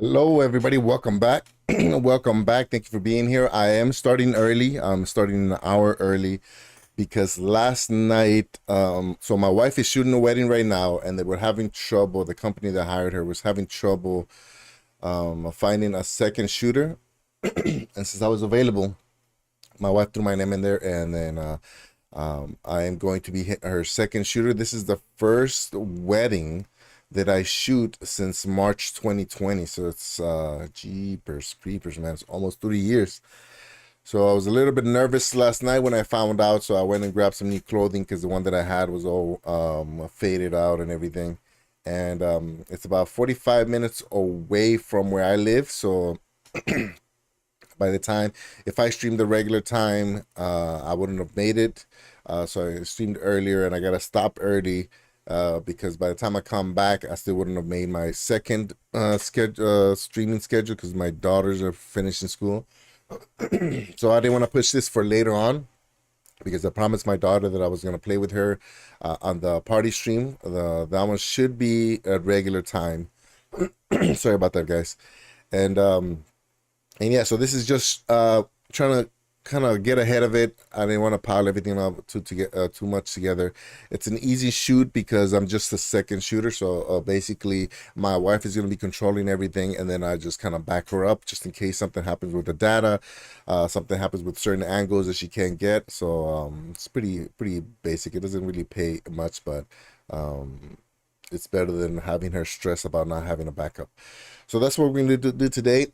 Hello, everybody. Welcome back. Welcome back. Thank you for being here. I am starting early. I'm starting an hour early because last night, so my wife is shooting a wedding right now, and they were having trouble. The company that hired her was having trouble finding a second shooter. And since I was available, my wife threw my name in there, and then I am going to be her second shooter. This is the first wedding that I shoot since March 2020. So it's jeepers creepers, man. It's almost 3 years. So I was a little bit nervous last night when I found out. So I went and grabbed some new clothing because the one that I had was all faded out and everything. And it's about 45 minutes away from where I live. So by the time, if I streamed the regular time, I wouldn't have made it. So I streamed earlier and I got to stop early because by the time I come back, I still wouldn't have made my second streaming schedule because my daughters are finishing school. So I didn't want to push this for later on because I promised my daughter that I was going to play with her on the party stream. That one should be at regular time. Sorry about that, guys. And and yeah, so this is just trying to kind of get ahead of it. I didn't want to pile everything up to get too much together. It's an easy shoot because I'm just the second shooter. So basically, my wife is going to be controlling everything, and then I just kind of back her up just in case something happens with the data, something happens with certain angles that she can't get. So it's pretty basic. It doesn't really pay much, but it's better than having her stress about not having a backup. So that's what we're going to do today.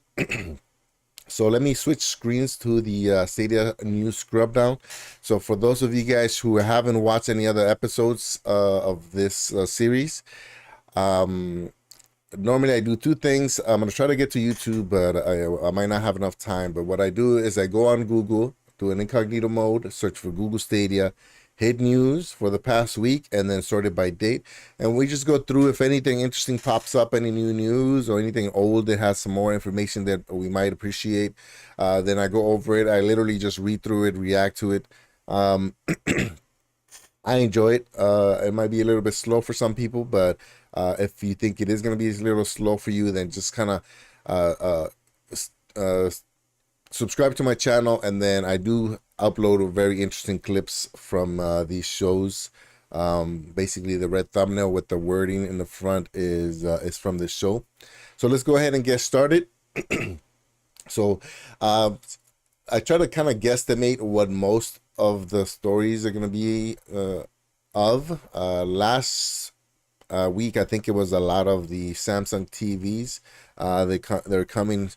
So let me switch screens to the Stadia new scrub down. So for those of you guys who haven't watched any other episodes of this series, normally I do two things. I'm going to try to get to YouTube, but I might not have enough time. But what I do is I go on Google, do an incognito mode, search for Google Stadia, hit news for the past week, and then sort it by date. And we just go through if anything interesting pops up, any new news or anything old that has some more information that we might appreciate. Then I go over it. I literally just read through it, react to it. I enjoy it. It might be a little bit slow for some people, but if you think it is going to be a little slow for you, then just kind of uh, uh, subscribe to my channel, and then I do upload very interesting clips from these shows. Basically, the red thumbnail with the wording in the front is from this show. So let's go ahead and get started. So I try to kind of guesstimate what most of the stories are going to be of. Last week, I think it was a lot of the Samsung TVs. They're coming.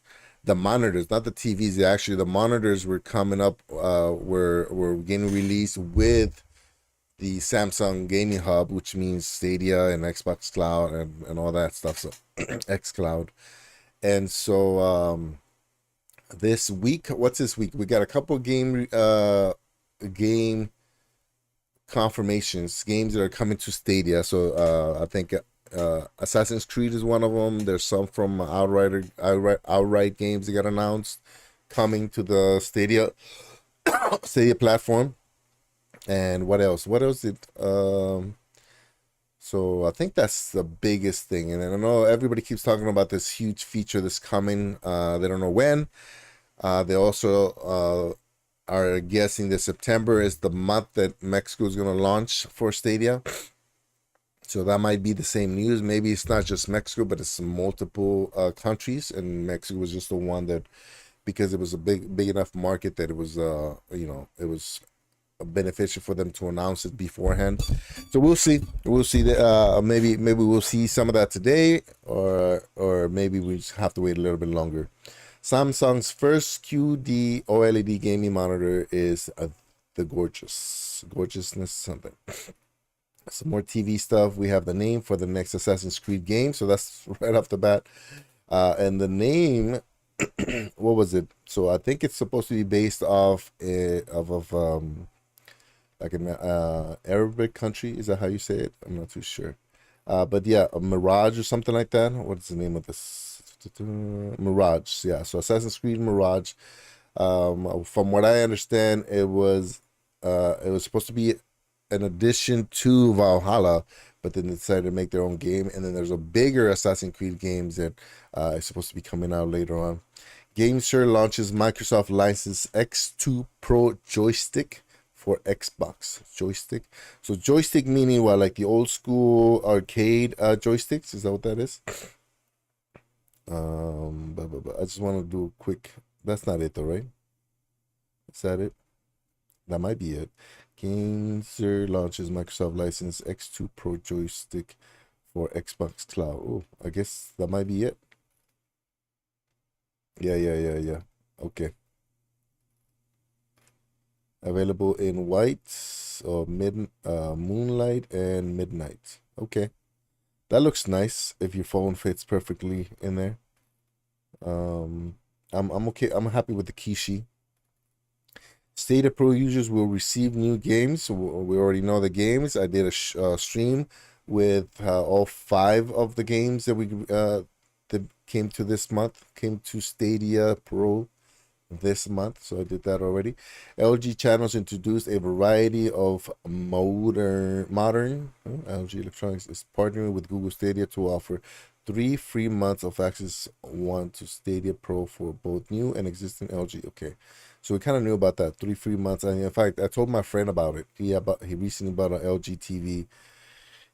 The monitors, not the TVs. Actually, the monitors were coming up. Were getting released with the Samsung Gaming Hub, which means Stadia and Xbox Cloud and all that stuff. So X Cloud. And so this week, what's this week? We got a couple game confirmations, games that are coming to Stadia. So I think Assassin's Creed is one of them. There's some from outright games that got announced coming to the Stadia platform. And what else? What else did so I think that's the biggest thing. And I know everybody keeps talking about this huge feature that's coming. They don't know when. They also are guessing that September is the month that Mexico is going to launch for Stadia. So that might be the same news. Maybe it's not just Mexico, but it's multiple countries, and Mexico was just the one that, because it was a big enough market that it was it was beneficial for them to announce it beforehand. So we'll see. We'll see that maybe we'll see some of that today, or maybe we just have to wait a little bit longer. Samsung's first QD OLED gaming monitor is the gorgeousness something. Some more TV stuff. We have the name for the next Assassin's Creed game, so that's right off the bat. And the name, what was it? So I think it's supposed to be based off like an Arabic country. Is that how you say it? I'm not too sure. But yeah, a Mirage or something like that. What's the name of this? Mirage. Yeah. So Assassin's Creed Mirage. From what I understand, it was supposed to be an addition to Valhalla, but then they decided to make their own game. And then there's a bigger Assassin's Creed games that is supposed to be coming out later on. GameSir launches Microsoft licensed X2 Pro joystick for Xbox joystick. So joystick meaning what, like the old school arcade joysticks? Is that what that is? I just want to do a quick. That's not it though, right? Is that it? That might be it. GameSir launches Microsoft licensed X2 Pro joystick for Xbox Cloud. Oh, I guess that might be it. Yeah. Okay. Available in white or moonlight and midnight. Okay. That looks nice if your phone fits perfectly in there. I'm okay. I'm happy with the Kishi. Stadia Pro users will receive new games. We already know the games. I did a stream with all 5 of the games that that came to Stadia Pro this month. So I did that already. LG Channels introduced a variety of modern LG Electronics is partnering with Google Stadia to offer 3 free months of access one to Stadia Pro for both new and existing LG. Okay, so we kind of knew about that 3 free months, and in fact I told my friend about it. He recently bought an LG TV.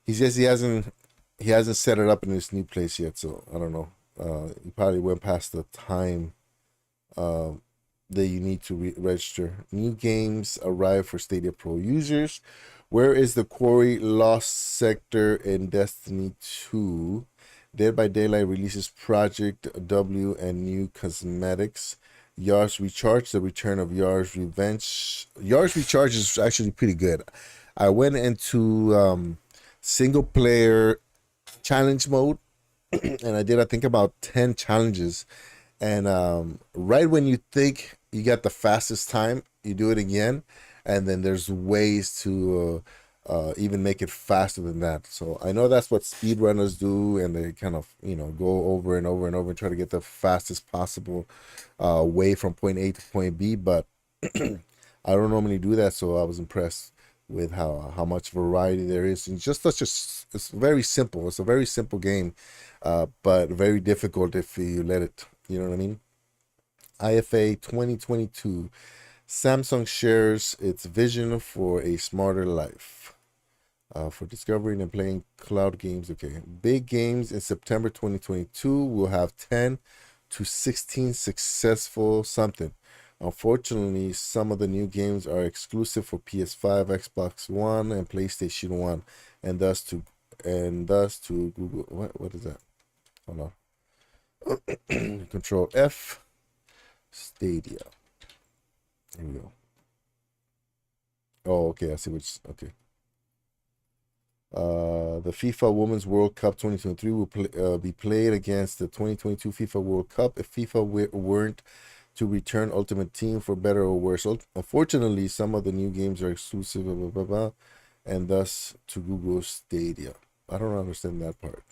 He says he hasn't set it up in his new place yet, so I don't know. He probably went past the time that you need to register. New games arrive for Stadia Pro users. Where is the Quarry, Lost Sector, and Destiny 2? Dead by Daylight releases Project W and new cosmetics. Yars Recharge, the return of Yars Revenge. Yars Recharge is actually pretty good. I went into single player challenge mode and I did, I think, about 10 challenges. And right when you think you got the fastest time, you do it again. And then there's ways to even make it faster than that. So I know that's what speedrunners do, and they kind of, go over and over and over and try to get the fastest possible way from point A to point B. But I don't normally do that, so I was impressed with how much variety there is. And just such it's very simple. It's a very simple game, but very difficult if you let it. You know what I mean? IFA 2022. Samsung shares its vision for a smarter life. For discovering and playing cloud games. Okay. Big games in September 2022 will have 10 to 16 successful something. Unfortunately, some of the new games are exclusive for PS5, Xbox One, and PlayStation 1, and thus to Google. What is that? Hold on. Control F. Stadia. Here we go. Oh, okay. I see which. Okay. The FIFA Women's World Cup 2023 will be played against the 2022 FIFA World Cup if FIFA weren't to return Ultimate Team for better or worse. Unfortunately, some of the new games are exclusive, blah, blah, blah, and thus to Google Stadia. I don't understand that part.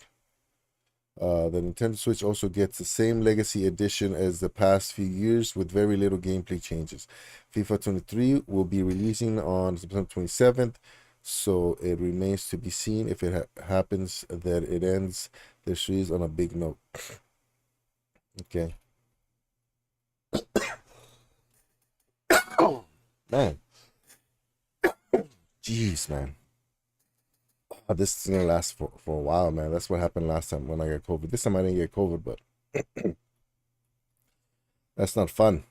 The Nintendo Switch also gets the same legacy edition as the past few years with very little gameplay changes. FIFA 23 will be releasing on September 27th, so it remains to be seen if it happens that it ends the series on a big note. Okay. Oh, man. Jeez, man. This is gonna last for a while, man. That's what happened last time when I got COVID. This time I didn't get COVID, but that's not fun.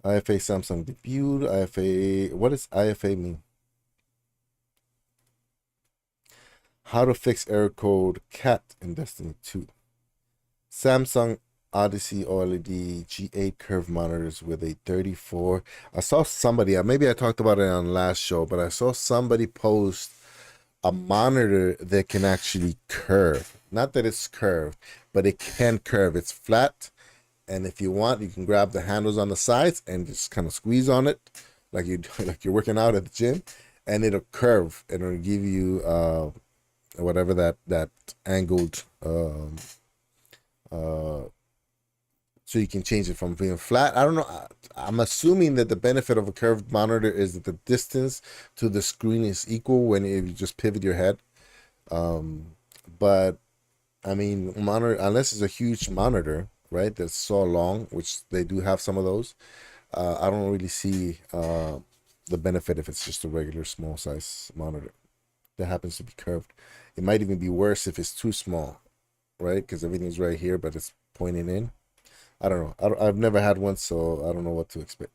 IFA Samsung debuted. IFA, what does IFA mean? How to fix error code CAT in Destiny 2. Samsung Odyssey OLED G8 curve monitors with a 34. I saw somebody, maybe I talked about it on last show, but I saw somebody post a monitor that can actually curve. Not that it's curved, but it can curve. It's flat, and if you want, you can grab the handles on the sides and just kind of squeeze on it, like you're working out at the gym, and it'll curve and it'll give you whatever that angled so you can change it from being flat. I don't know. I'm assuming that the benefit of a curved monitor is that the distance to the screen is equal when you just pivot your head. Um, but I mean, monitor unless it's a huge monitor, right? That's so long, which they do have some of those. I don't really see the benefit if it's just a regular small size monitor that happens to be curved. It might even be worse if it's too small, right? Because everything's right here, but it's pointing in. I don't know. I've never had one, so I don't know what to expect.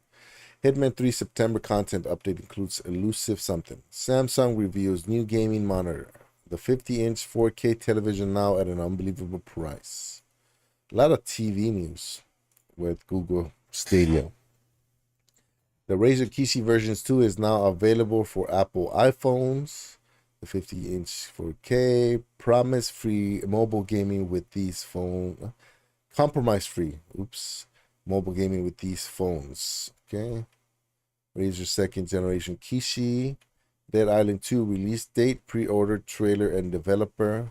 Hitman 3 September content update includes elusive something. Samsung reveals new gaming monitor. The 50-inch 4K television now at an unbelievable price. A lot of TV news with Google Stadia. The Razer Kishi versions 2 is now available for Apple iPhones. The 50-inch 4K. Promise free mobile gaming with these phones. Compromise free. Oops. Mobile gaming with these phones. Okay. Razer second generation Kishi. Dead Island 2 release date, pre-order, trailer, and developer.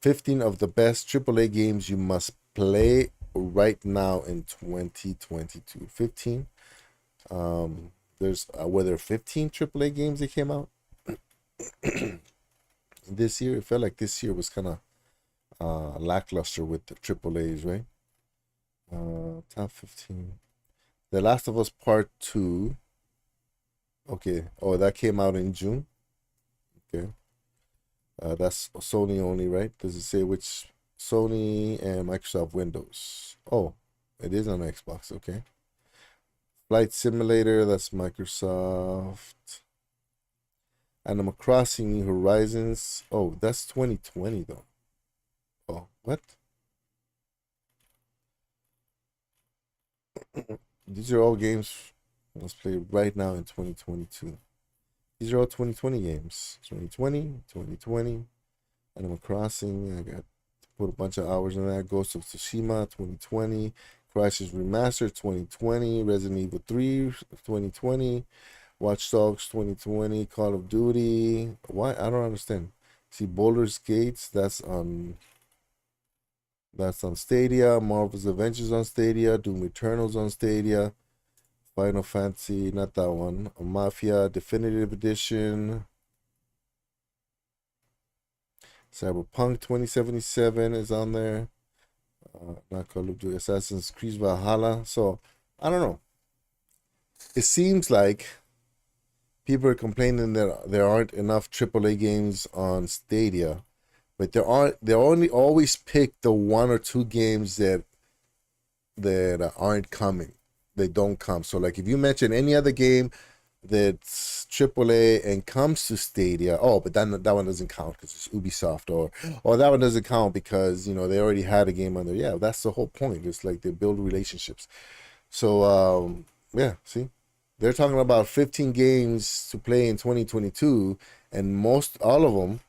15 of the best AAA games you must play right now in 2022. 15. There's were there 15 AAA games that came out this year? It felt like this year was kind of lackluster with the AAAs, right? Top 15. The Last of Us Part 2. Okay. Oh, that came out in June. Okay. That's Sony only, right? Does it say which Sony and Microsoft Windows? Oh, it is on Xbox. Okay. Flight Simulator, that's Microsoft. Animal Crossing New Horizons. Oh, that's 2020 though. Oh, what? These are all games. Let's play right now in 2022. These are all 2020 games. 2020, 2020. Animal Crossing. I got to put a bunch of hours in that. Ghost of Tsushima 2020. Crysis Remastered 2020. Resident Evil 3 2020. Watch Dogs 2020. Call of Duty. Why? I don't understand. See Baldur's Gates. That's on Stadia. Marvel's Avengers on Stadia. Doom Eternal's on Stadia. Final Fantasy, not that one. Mafia Definitive Edition. Cyberpunk 2077 is on there. Not Call of Duty. Assassin's Creed Valhalla. So, I don't know. It seems like people are complaining that there aren't enough AAA games on Stadia, but they only always pick the one or two games that aren't coming. They don't come. So like if you mention any other game that's AAA and comes to Stadia, oh, but then that one doesn't count because it's Ubisoft, or that one doesn't count because they already had a game on there. Yeah, that's the whole point. It's like they build relationships. So yeah, see, they're talking about 15 games to play in 2022, and all of them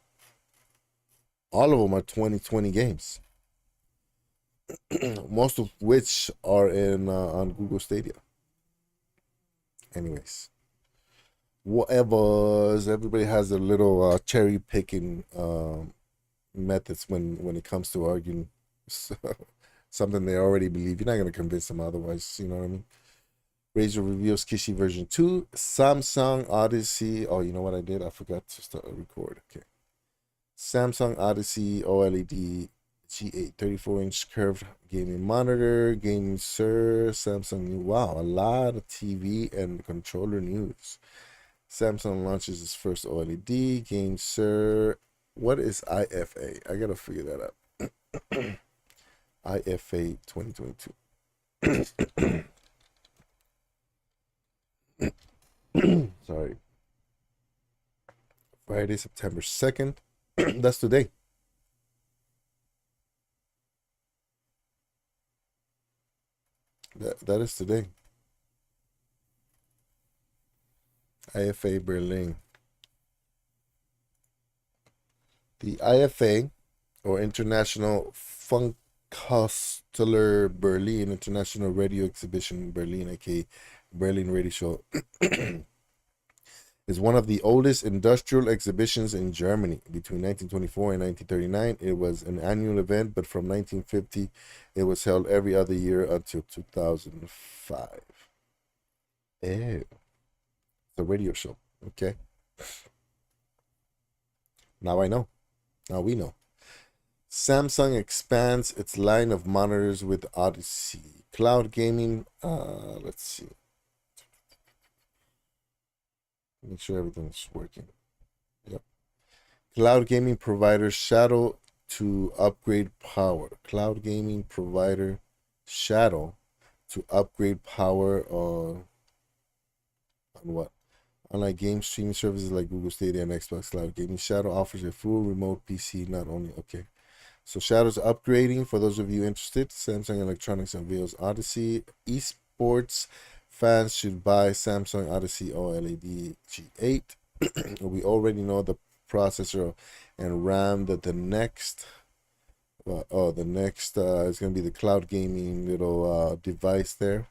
are 2020 games. Most of which are in on Google Stadia. Anyways, whatever. Everybody has their little cherry picking methods when it comes to arguing something they already believe. You're not gonna convince them otherwise. You know what I mean? Razer reveals Kishi version 2, Samsung Odyssey. Oh, you know what I did? I forgot to start record. Okay. Samsung Odyssey OLED G8 34-inch curved gaming monitor, gaming sir, Samsung new. Wow, a lot of TV and controller news. Samsung launches its first OLED game sir. What is IFA? I gotta figure that out. IFA 2022. Sorry. Friday, September 2nd. That's today. That is today. IFA Berlin. The IFA, or International Funkkusteler Berlin International Radio Exhibition Berlin, aka Berlin Radio Show, is one of the oldest industrial exhibitions in Germany. Between 1924 and 1939, it was an annual event, but from 1950, it was held every other year until 2005. Ew. The radio show. Okay. Now I know. Now we know. Samsung expands its line of monitors with Odyssey. Cloud gaming, let's see. Make sure everything's working. Yep. Cloud gaming provider Shadow to upgrade power. Cloud gaming provider Shadow to upgrade power on what? Unlike game streaming services like Google Stadia and Xbox Cloud Gaming, Shadow offers a full remote PC, not only. Okay. So Shadow's upgrading. For those of you interested, Samsung Electronics unveils Odyssey. Esports fans should buy Samsung Odyssey OLED G8. We already know the processor and RAM that the next is going to be the cloud gaming little device there.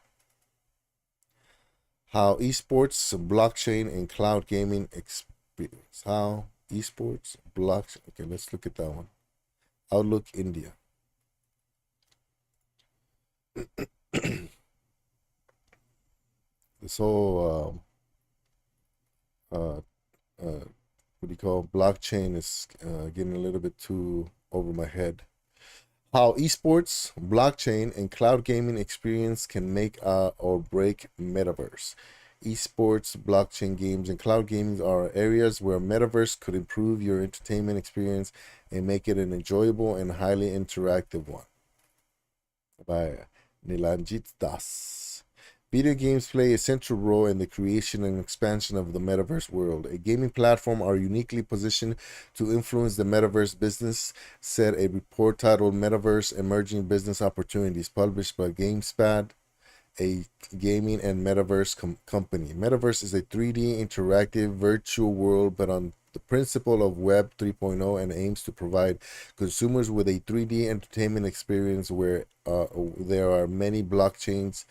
How esports, blockchain, and cloud gaming experience. How esports, blockchain. Okay, let's look at that one. Outlook India. This whole what do you call blockchain is getting a little bit too over my head. How esports, blockchain, and cloud gaming experience can make or break metaverse. Esports, blockchain games, and cloud gaming are areas where metaverse could improve your entertainment experience and make it an enjoyable and highly interactive one. By Nilanjit Das. Video games play a central role in the creation and expansion of the metaverse world. A gaming platform are uniquely positioned to influence the metaverse business, said a report titled Metaverse Emerging Business Opportunities, published by GameSpad, a gaming and metaverse company. Metaverse is a 3D interactive virtual world, but on the principle of Web 3.0 and aims to provide consumers with a 3D entertainment experience where there are many blockchains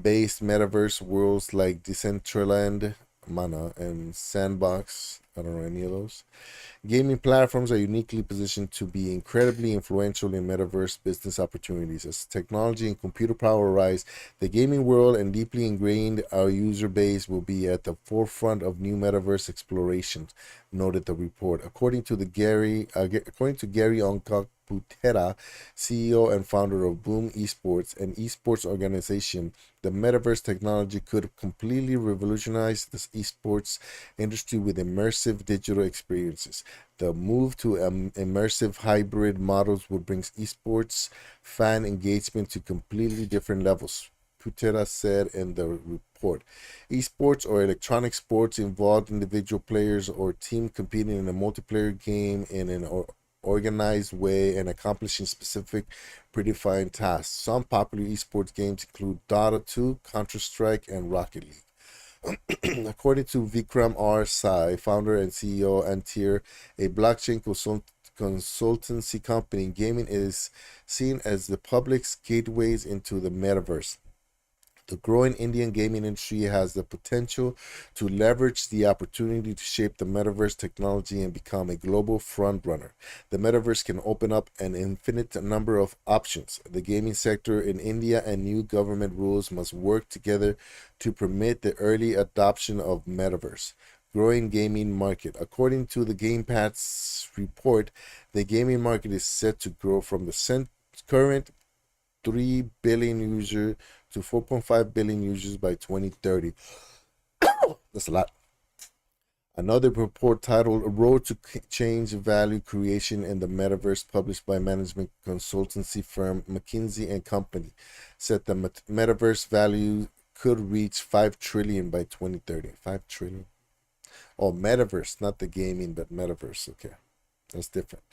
based metaverse worlds like Decentraland, Mana, and Sandbox. I don't know any of those. Gaming platforms are uniquely positioned to be incredibly influential in metaverse business opportunities. As technology and computer power rise, the gaming world and deeply ingrained our user base will be at the forefront of new metaverse explorations, noted the report. According to Gary Onkak-Putera, CEO and founder of Boom Esports, an esports organization, the metaverse technology could completely revolutionize the esports industry with immersive digital experiences. The move to immersive hybrid models would bring esports fan engagement to completely different levels, Putera said in the report. Esports or electronic sports involved individual players or team competing in a multiplayer game in an organized way and accomplishing specific predefined tasks. Some popular esports games include Dota 2, Counter-Strike, and Rocket League. According to Vikram R. Sai, founder and CEO Antir, a blockchain consultancy company, gaming is seen as the public's gateways into the metaverse. The growing Indian gaming industry has the potential to leverage the opportunity to shape the metaverse technology and become a global frontrunner. The metaverse can open up an infinite number of options. The gaming sector in India and new government rules must work together to permit the early adoption of metaverse. Growing gaming market. According to the GamePad's report, the gaming market is set to grow from the current 3 billion users to 4.5 billion users by 2030. That's a lot. Another report titled "A Road to Change Value Creation in the Metaverse," published by management consultancy firm McKinsey and Company, said the metaverse value could reach 5 trillion by 2030. 5 trillion. Oh, metaverse, not the gaming, but metaverse. Okay, that's different.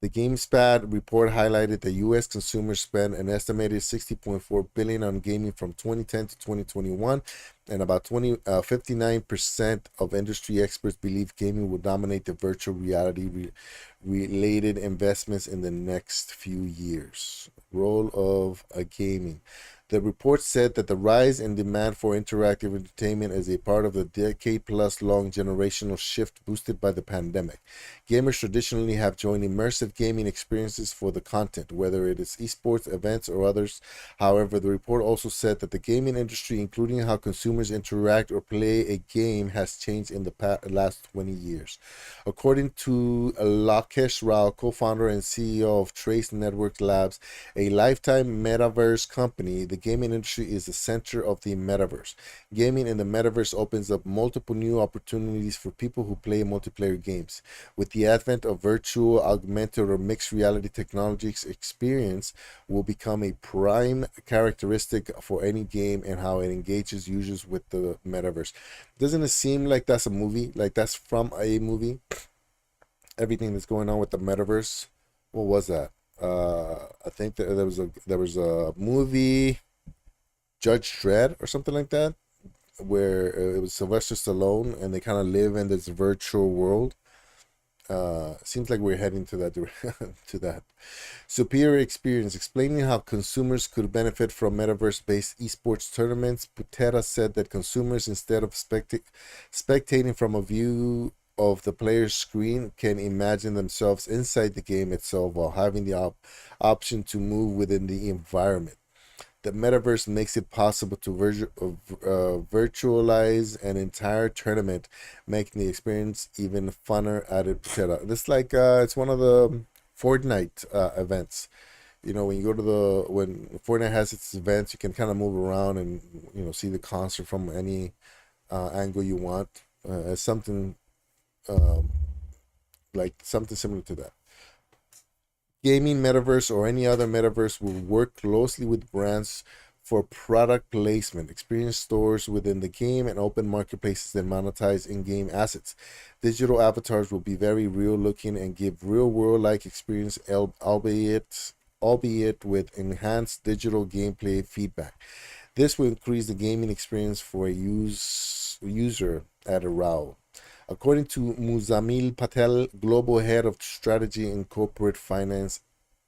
The GameSpad report highlighted that U.S. consumers spent an estimated $60.4 billion on gaming from 2010 to 2021, and about 59% of industry experts believe gaming will dominate the virtual reality related investments in the next few years. Role of gaming. The report said that the rise in demand for interactive entertainment is a part of the decade plus long generational shift boosted by the pandemic. Gamers traditionally have joined immersive gaming experiences for the content, whether it is esports, events, or others. However, the report also said that the gaming industry, including how consumers interact or play a game, has changed in the last 20 years. According to Lakesh Rao, co founder and CEO of Trace Network Labs, a lifetime metaverse company, the gaming industry is the center of the metaverse. Gaming in the metaverse opens up multiple new opportunities for people who play multiplayer games. With the advent of virtual, augmented, or mixed reality technologies, experience will become a prime characteristic for any game and how it engages users with the metaverse. Doesn't it seem like that's a movie? Like that's from a movie? Everything that's going on with the metaverse. What was that? I think that there was a movie, Judge Dredd or something like that, where it was Sylvester Stallone, and they kind of live in this virtual world. Seems like we're heading to that to that. Superior experience, explaining how consumers could benefit from metaverse-based esports tournaments. Putera said that consumers, instead of spectating from a view of the player's screen, can imagine themselves inside the game itself while having the option to move within the environment. The metaverse makes it possible to virtualize an entire tournament, making the experience even funner. Added Putera. This like it's one of the Fortnite events. You know, when you go to when Fortnite has its events, you can kind of move around and see the concert from any angle you want. It's something um, like something similar to that. Gaming metaverse or any other metaverse will work closely with brands for product placement, experience stores within the game, and open marketplaces that monetize in-game assets. Digital avatars will be very real looking and give real world like experience, albeit with enhanced digital gameplay feedback. This will increase the gaming experience for a user at a RAW. According to Muzamil Patel, Global Head of Strategy and Corporate Finance,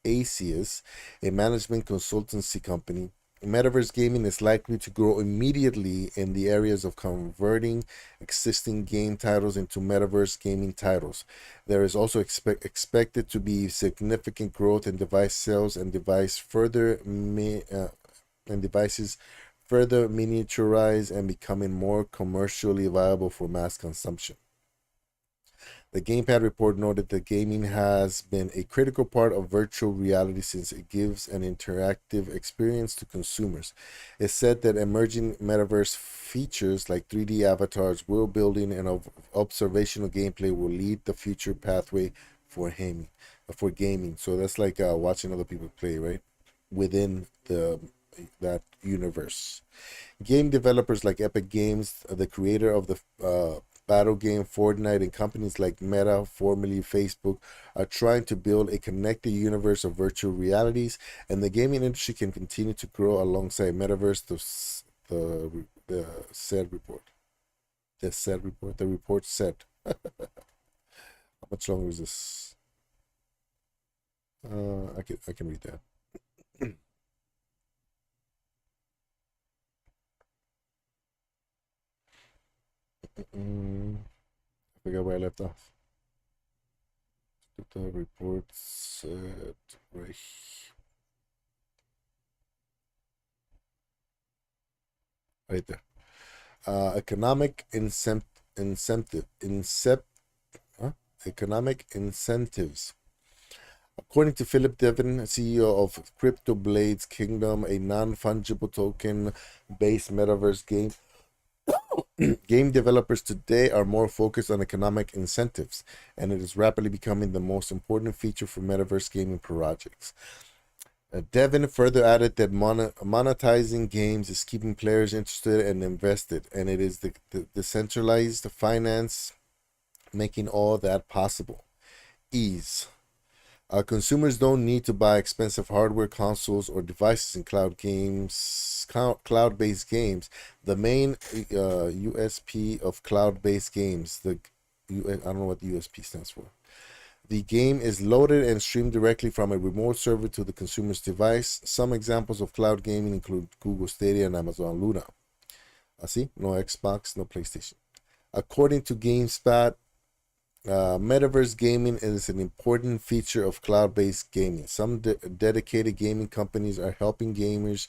ACES, a management consultancy company, metaverse gaming is likely to grow immediately in the areas of converting existing game titles into metaverse gaming titles. There is also expected to be significant growth in device sales and devices further miniaturized and becoming more commercially viable for mass consumption. The Gamepad report noted that gaming has been a critical part of virtual reality since it gives an interactive experience to consumers. It said that emerging metaverse features like 3D avatars, world building, and observational gameplay will lead the future pathway for gaming. So that's like watching other people play, right? Within that universe. Game developers like Epic Games, the creator of the battle game Fortnite, and companies like Meta, formerly Facebook, are trying to build a connected universe of virtual realities, and the gaming industry can continue to grow alongside Metaverse. The said report. The report said. How much longer is this? I can read that. Mm, I forgot where I left off. The report said right there. Economic huh? Economic incentives. According to Philip Devin, CEO of Crypto Blades Kingdom, a non-fungible token-based metaverse game developers today are more focused on economic incentives, and it is rapidly becoming the most important feature for metaverse gaming projects. Devin further added that monetizing games is keeping players interested and invested, and it is the decentralized finance making all that possible. Ease. Consumers don't need to buy expensive hardware, consoles, or devices in cloud-based games. The main USP of cloud-based games, I don't know what the USP stands for. The game is loaded and streamed directly from a remote server to the consumer's device. Some examples of cloud gaming include Google Stadia and Amazon Luna. Así, no Xbox, no PlayStation. According to GameSpot, metaverse gaming is an important feature of cloud-based gaming. Some dedicated gaming companies are helping gamers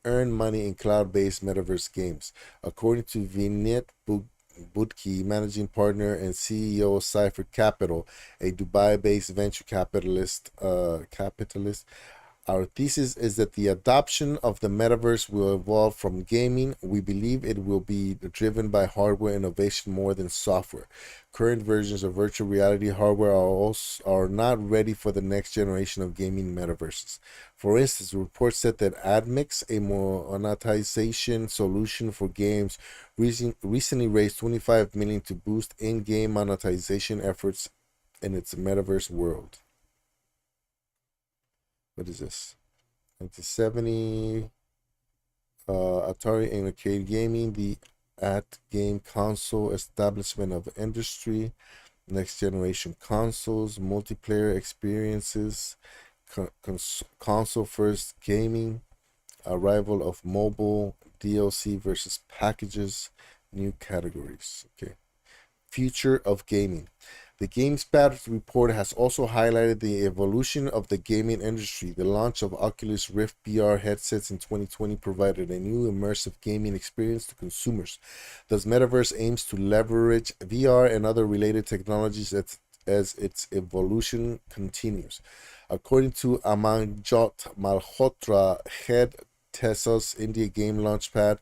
earn money in cloud-based metaverse games. According to Vineet Budki, managing partner and CEO of Cypher Capital, a Dubai-based venture capitalist, our thesis is that the adoption of the metaverse will evolve from gaming. We believe it will be driven by hardware innovation more than software. Current versions of virtual reality hardware are not ready for the next generation of gaming metaverses. For instance, reports said that AdMix, a monetization solution for games, recently raised $25 million to boost in-game monetization efforts in its metaverse world. What is this? 1970, Atari and arcade gaming, the at-game console establishment of industry, next generation consoles, multiplayer experiences, console first gaming, arrival of mobile, DLC versus packages, new categories. Okay. Future of gaming. The GameSpot report has also highlighted the evolution of the gaming industry. The launch of Oculus Rift VR headsets in 2020 provided a new immersive gaming experience to consumers. Thus, Metaverse aims to leverage VR and other related technologies as its evolution continues. According to Amanjot Malhotra, head Tesos India Game Launchpad,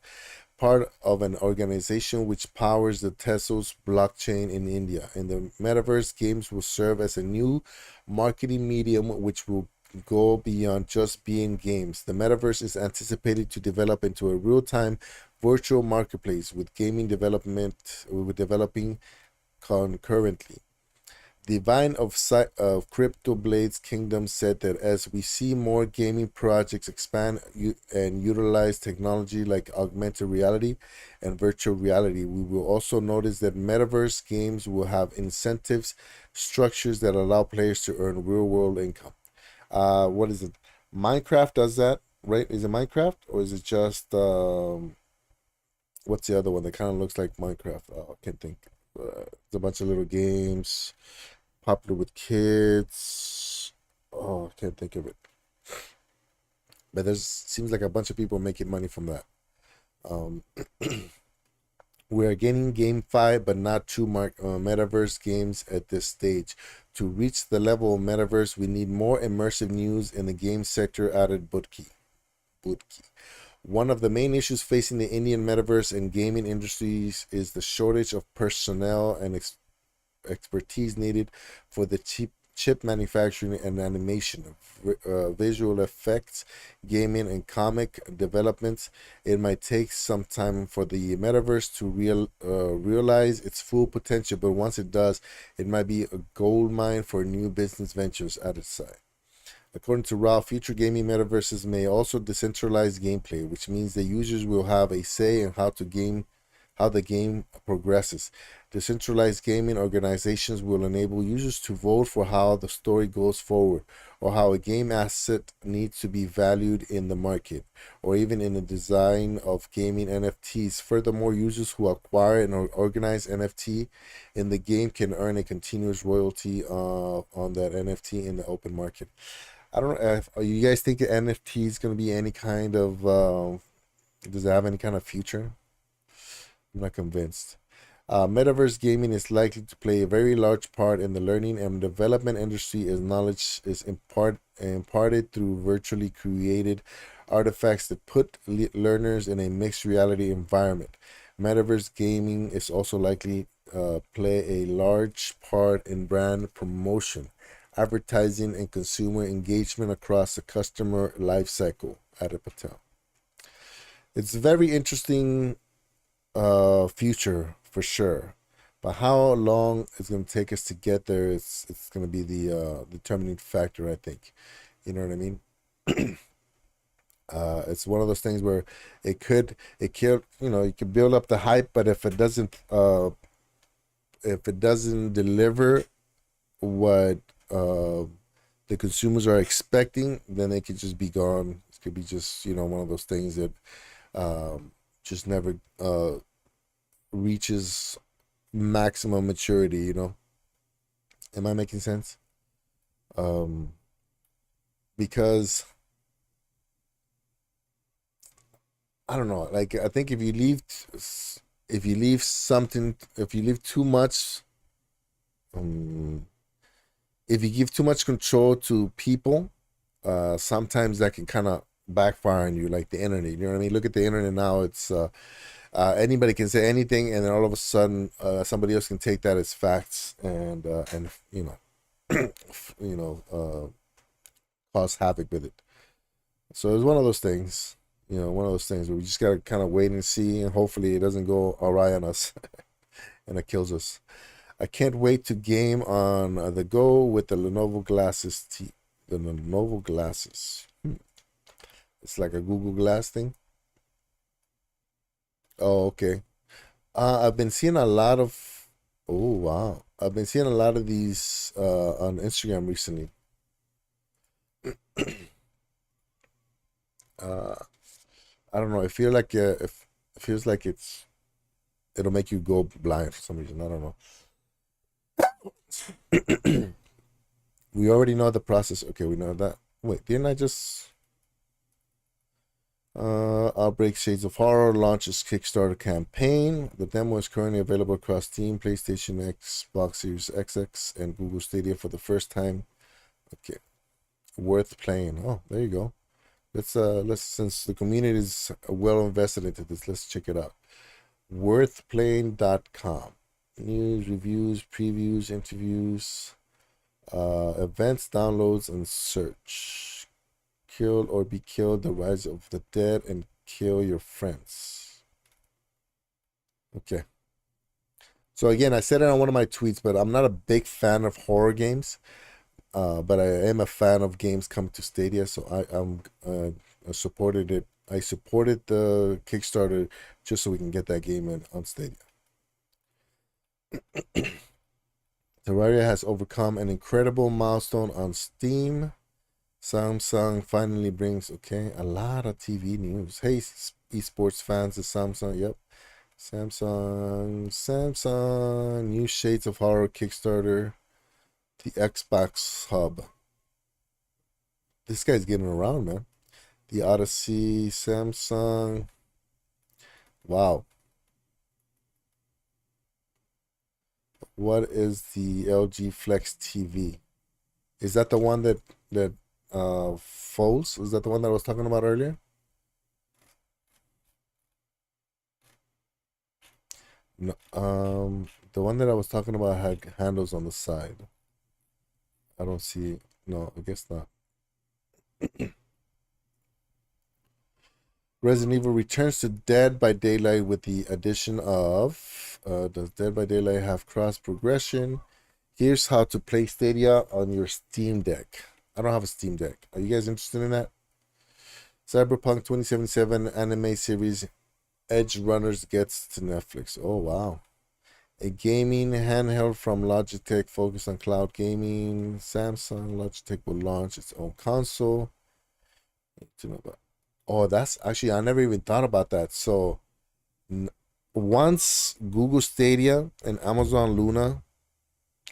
part of an organization which powers the Tesos blockchain in India. In the metaverse, games will serve as a new marketing medium which will go beyond just being games. The metaverse is anticipated to develop into a real-time virtual marketplace with gaming developing concurrently. The Vine of Crypto Blades Kingdom said that as we see more gaming projects expand and utilize technology like augmented reality and virtual reality, we will also notice that metaverse games will have incentives structures that allow players to earn real-world income. What is it? Minecraft does that, right? Is it Minecraft or is it just what's the other one that kind of looks like Minecraft? I can't think. It's a bunch of little games popular with kids. Oh, I can't think of it. But there's seems like a bunch of people making money from that. We're getting GameFi, but not true metaverse games at this stage. To reach the level of metaverse, we need more immersive news in the game sector, added Budki. One of the main issues facing the Indian metaverse and gaming industries is the shortage of personnel and expertise needed for the chip manufacturing and animation, visual effects, gaming, and comic developments. It might take some time for the metaverse to realize its full potential, but once it does, it might be a gold mine for new business ventures at its side. According to Rao, future gaming metaverses may also decentralize gameplay, which means the users will have a say in how the game progresses. Decentralized gaming organizations will enable users to vote for how the story goes forward, or how a game asset needs to be valued in the market, or even in the design of gaming NFTs. Furthermore, users who acquire and organize NFT in the game can earn a continuous royalty on that NFT in the open market. I don't know if you guys think that NFT is going to be any kind of does it have any kind of future? I'm not convinced. Metaverse gaming is likely to play a very large part in the learning and development industry as knowledge is imparted through virtually created artifacts that put learners in a mixed reality environment. Metaverse gaming is also likely play a large part in brand promotion, advertising, and consumer engagement across the customer lifecycle, added Patel. It's very interesting future for sure, but how long it's going to take us to get there, it's going to be the determining factor, I think. You know what I mean? It's one of those things where it could you could build up the hype, but if it doesn't deliver what the consumers are expecting, then it could just be gone. It could be just, one of those things that just never reaches maximum maturity. Am I making sense? Um, because I don't know. Like, I think if you leave too much, um, if you give too much control to people, sometimes that can kind of backfire on you, like the internet. You know what I mean? Look at the internet now. It's anybody can say anything, and then all of a sudden, somebody else can take that as facts and you know, cause havoc with it. So it's one of those things. One of those things where we just gotta kind of wait and see, and hopefully it doesn't go awry on us and it kills us. I can't wait to game on the go with the Lenovo Glasses T. The Lenovo Glasses. It's like a Google Glass thing. Oh, okay. I've been seeing a lot of. Oh, wow. I've been seeing a lot of these on Instagram recently. Uh, I don't know. I feel like if it feels like it'll make you go blind for some reason. I don't know. We already know the process. Okay, we know that. Wait, didn't I just Outbreak Shades of Horror launches Kickstarter campaign. The demo is currently available across Steam, PlayStation, Xbox Series XX, and Google Stadia for the first time. Okay, worth playing. Oh, there you go. Let's since the community is well invested into this, let's check it out. Worthplaying.com. News, reviews, previews, interviews, events, downloads, and search. Kill or be killed, the rise of the dead, and kill your friends. Okay. So again, I said it on one of my tweets, but I'm not a big fan of horror games. But I am a fan of games coming to Stadia, so I supported it. I supported the Kickstarter just so we can get that game on Stadia. Terraria has overcome an incredible milestone on Steam. Samsung finally brings a lot of TV news. Hey, esports fans of Samsung, yep. Samsung, new Shades of Horror Kickstarter, the Xbox Hub. This guy's getting around, man. The Odyssey, Samsung. Wow. What is the LG Flex TV? Is that the one that folds? Is that the one that I was talking about earlier? No, the one that I was talking about had handles on the side. I don't see. No, I guess not. Resident Evil returns to Dead by Daylight with the addition of does Dead by Daylight have cross progression? Here's how to play Stadia on your Steam Deck. I don't have a Steam Deck. Are you guys interested in that? Cyberpunk 2077 anime series Edge Runners gets to Netflix. Oh, wow. A gaming handheld from Logitech focused on cloud gaming. Samsung Logitech will launch its own console. Oh, that's actually, I never even thought about that. So once Google Stadia and Amazon Luna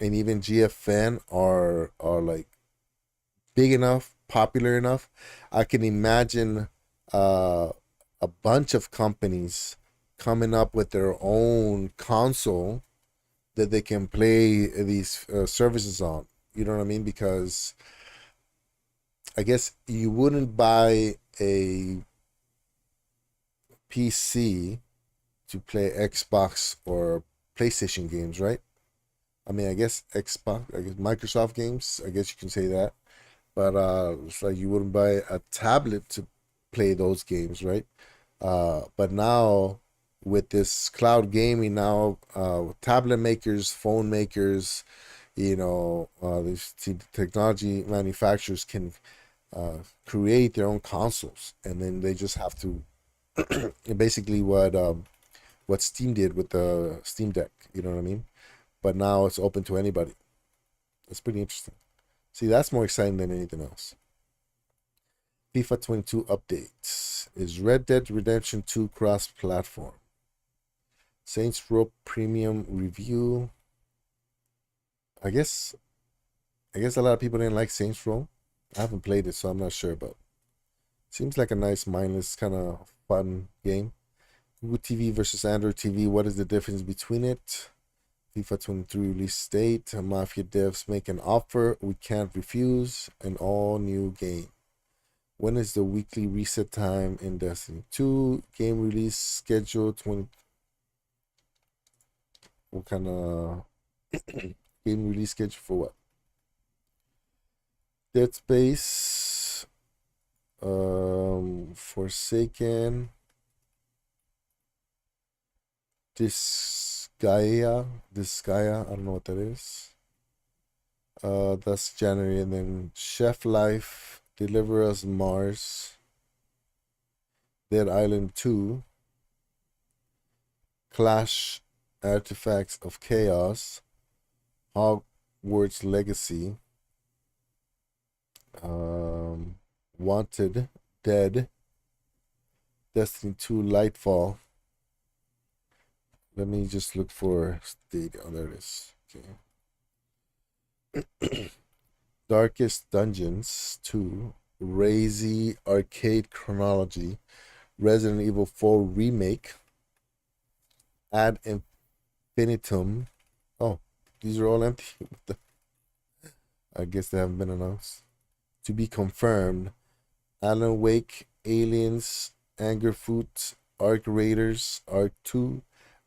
and even GFN are like big enough, popular enough, I can imagine a bunch of companies coming up with their own console that they can play these services on. You know what I mean? Because I guess you wouldn't buy a PC to play Xbox or PlayStation games, right? I mean, I guess Microsoft games, I guess you can say that. But it's like you wouldn't buy a tablet to play those games, right? But now with this cloud gaming now, tablet makers, phone makers, these technology manufacturers can create their own consoles, and then they just have to basically what Steam did with the Steam Deck. You know what I mean? But now it's open to anybody. It's pretty interesting. See, that's more exciting than anything else. FIFA 22 updates. Is Red Dead Redemption 2 cross-platform? Saints Row Premium review. I guess a lot of people didn't like Saints Row. I haven't played it, so I'm not sure, but seems like a nice, mindless, kind of fun game. Google TV versus Android TV. What is the difference between it? FIFA 23 release date. Mafia devs make an offer we can't refuse. An all new game. When is the weekly reset time in Destiny 2? Game release schedule 20. What kind of game release schedule for what? Dead Space. Forsaken. Disgaea. I don't know what that is. That's January. And then Chef Life, Deliver Us Mars, Dead Island 2, Clash, Artifacts of Chaos, Hogwarts Legacy, Wanted, Dead, Destiny 2 Lightfall. Let me just look for Stadia. Oh, there it is. Okay. Darkest Dungeons 2, Razy Arcade Chronology, Resident Evil 4 Remake, Ad Infinitum. Oh, these are all empty. I guess they haven't been announced. To be confirmed, Alan Wake, Aliens, Angerfoot, Arc Raiders, Arc 2,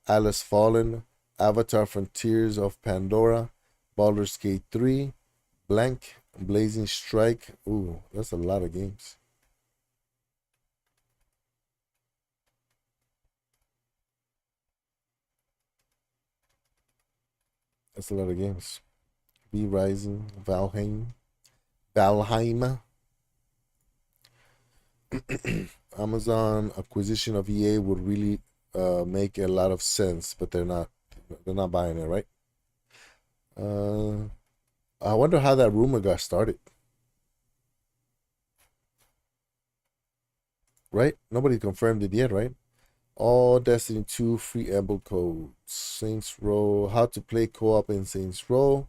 Alice Fallen, Avatar Frontiers of Pandora, Baldur's Gate 3, Blank, Blazing Strike. Ooh, that's a lot of games. That's a lot of games. B Rising, Valheim. Amazon acquisition of EA would really make a lot of sense, but they're not buying it, right? I wonder how that rumor got started. Right? Nobody confirmed it yet, right? All Destiny 2 free able codes. Saints Row. How to play co-op in Saints Row.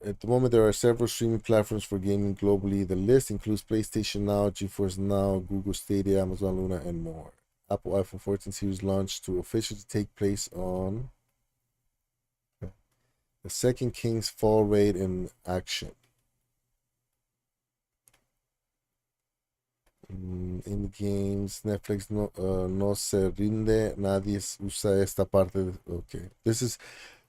At the moment, there are several streaming platforms for gaming globally. The list includes PlayStation Now, GeForce Now, Google Stadia, Amazon Luna, and more. Apple iPhone 14 series launched to officially take place on the Second King's Fall raid in action. In games, Netflix no se rinde. Nadie usa esta parte. Okay,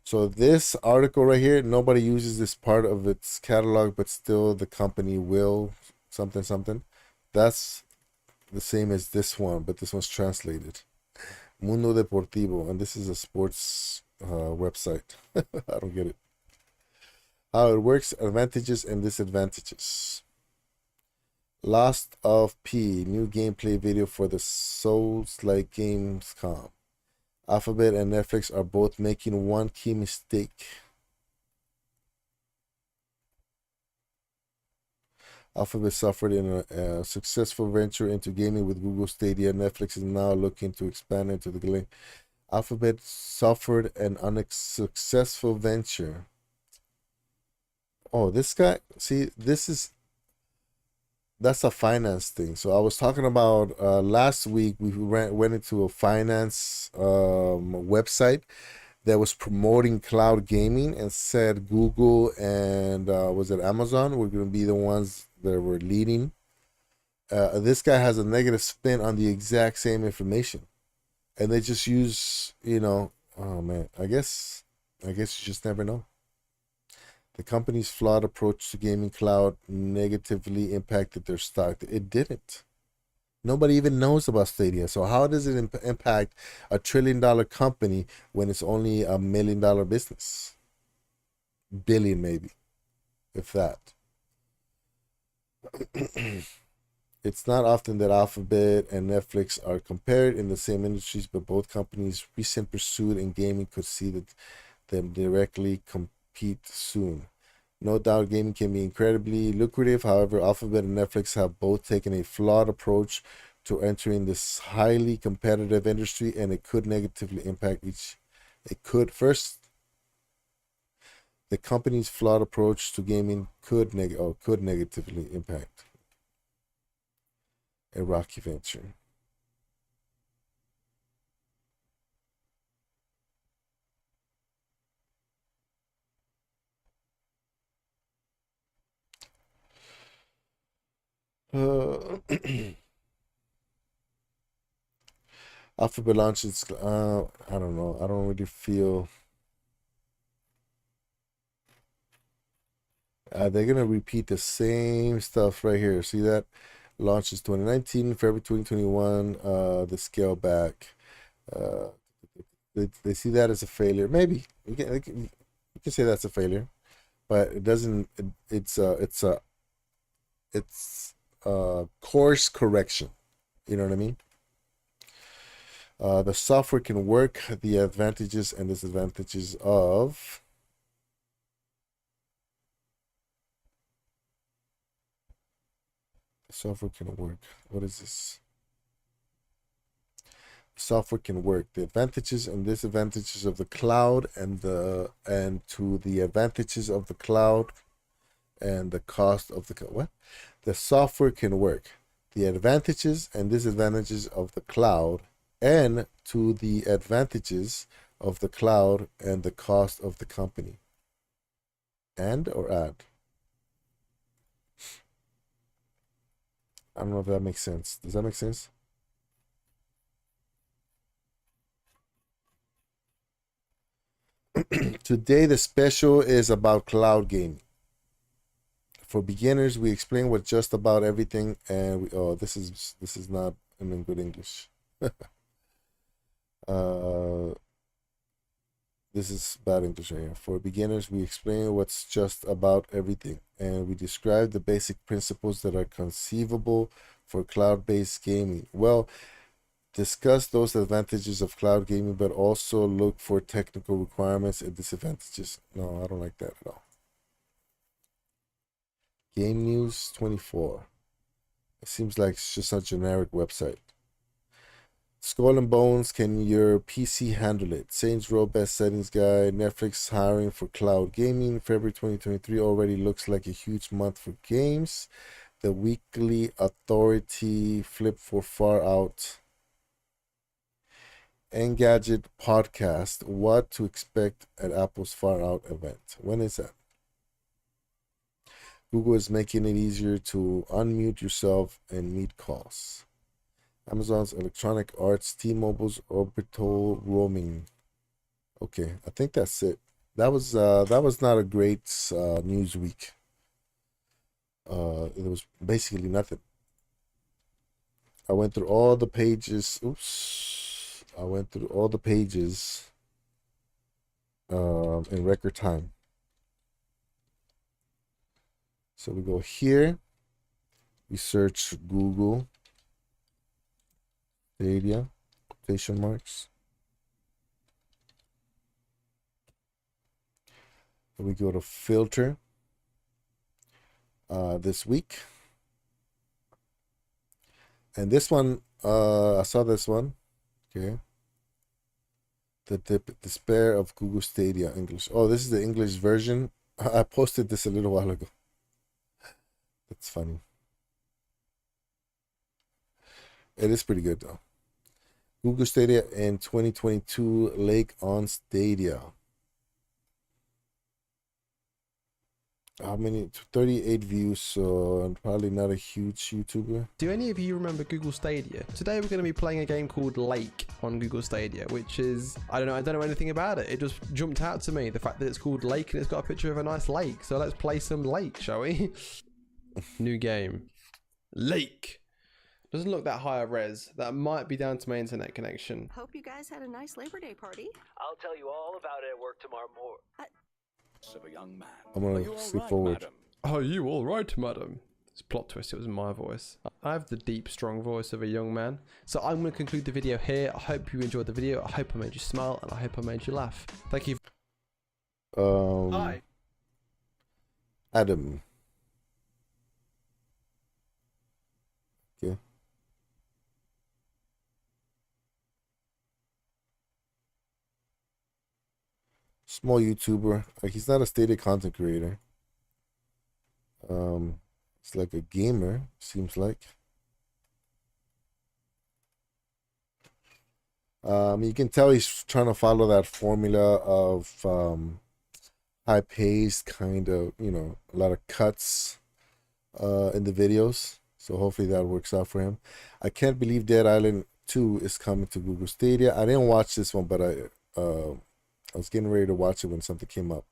so this article right here, nobody uses this part of its catalog, but still the company will something. That's the same as this one, but this one's translated. Mundo Deportivo, and this is a sports website. I don't get it. How it works, advantages and disadvantages. Lost of P, new gameplay video for the Souls-like Gamescom. Alphabet and Netflix are both making one key mistake. Alphabet suffered in a successful venture into gaming with Google Stadia. Netflix is now looking to expand into the game. Alphabet suffered an unsuccessful venture. Oh, this guy, see, that's a finance thing. So I was talking about last week, we went into a finance website that was promoting cloud gaming and said Google and was it Amazon were going to be the ones that were leading. This guy has a negative spin on the exact same information, and they just use, oh man, I guess you just never know. The company's flawed approach to gaming cloud negatively impacted their stock. It didn't. Nobody even knows about Stadia. So how does it impact a $1 trillion company when it's only a $1 million business? Billion maybe, if that. It's not often that Alphabet and Netflix are compared in the same industries, but both companies' recent pursuit in gaming could see that them directly compete soon. No doubt gaming can be incredibly lucrative. However, Alphabet and Netflix have both taken a flawed approach to entering this highly competitive industry, and it could negatively impact each. It could first. The company's flawed approach to gaming could negatively impact a rocky venture. Alphabet launches. I don't know. I don't really feel. They're gonna repeat the same stuff right here. See that? Launches 2019, February 2021. The scale back. Uh, they see that as a failure. Maybe you can say that's a failure, but it doesn't. It's course correction. You know what I mean? The software can work. The advantages and disadvantages of. Software can work. What is this? Software can work. The advantages and disadvantages of the cloud, and to the advantages of the cloud and the cost of the what? The software can work. The advantages and disadvantages of the cloud, and to the advantages of the cloud and the cost of the company. And or add? I don't know if that makes sense. Does that make sense? Today the special is about cloud gaming. For beginners, we explain what just about everything, and this is not in good English. This is bad English right here. For beginners, we explain what's just about everything, and we describe the basic principles that are conceivable for cloud-based gaming. Well, discuss those advantages of cloud gaming, but also look for technical requirements and disadvantages. No, I don't like that at all. Game News 24. It seems like it's just a generic website. Skull and Bones, can your PC handle it? Saints Row Best Settings Guide. Netflix hiring for cloud gaming. February 2023 already looks like a huge month for games. The Weekly Authority, Flip for Far Out. Engadget Podcast, what to expect at Apple's Far Out event. When is that? Google is making it easier to unmute yourself and meet calls. Amazon's Electronic Arts, T-Mobile's orbital roaming. Okay, I think that's it. That was not a great news week. It was basically nothing. I went through all the pages. Oops. I went through all the pages in record time. So we go here. We search Google Stadia, quotation marks. And we go to filter this week. And this one, I saw this one. Okay. The despair of Google Stadia English. Oh, this is the English version. I posted this a little while ago. That's funny. It is pretty good though. Google Stadia in 2022, Lake on Stadia. How many? 38 views, so I'm probably not a huge YouTuber. Do any of you remember Google Stadia? Today we're going to be playing a game called Lake on Google Stadia, which is, I don't know anything about it. It just jumped out to me, the fact that it's called Lake and it's got a picture of a nice lake. So let's play some Lake, shall we? New game. Lake. Doesn't look that high a res. That might be down to my internet connection. Hope you guys had a nice Labor Day party. I'll tell you all about it at work tomorrow morning. Of a young man. I'm gonna skip forward. Madam? Are you all right, madam? It's a plot twist. It was my voice. I have the deep, strong voice of a young man. So I'm going to conclude the video here. I hope you enjoyed the video. I hope I made you smile and I hope I made you laugh. Thank you. Um, Adam. Okay. Small YouTuber. He's not a stated content creator. It's like a gamer, seems like. You can tell he's trying to follow that formula of high paced kind of, a lot of cuts in the videos. So hopefully that works out for him. I can't believe Dead Island 2 is coming to Google Stadia. I didn't watch this one, but I was getting ready to watch it when something came up.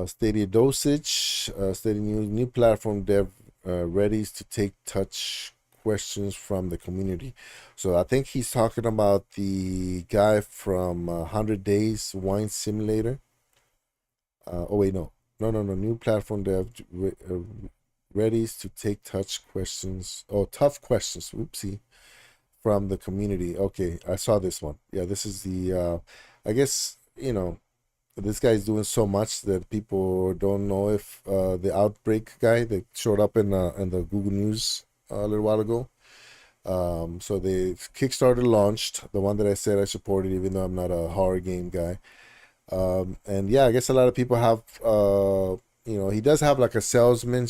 Stadia dosage, Stadia new platform dev ready to take touch questions from the community. So I think he's talking about the guy from 100 Days Wine Simulator. Oh wait, no. New platform dev ready to take touch questions. Oh, tough questions. Oopsie. From the community. Okay, I saw this one. Yeah, this is the. I guess this guy's doing so much that people don't know if the outbreak guy that showed up in the Google News a little while ago. So the Kickstarter launched, the one that I said I supported, even though I'm not a horror game guy. And yeah, I guess a lot of people have, he does have like a salesman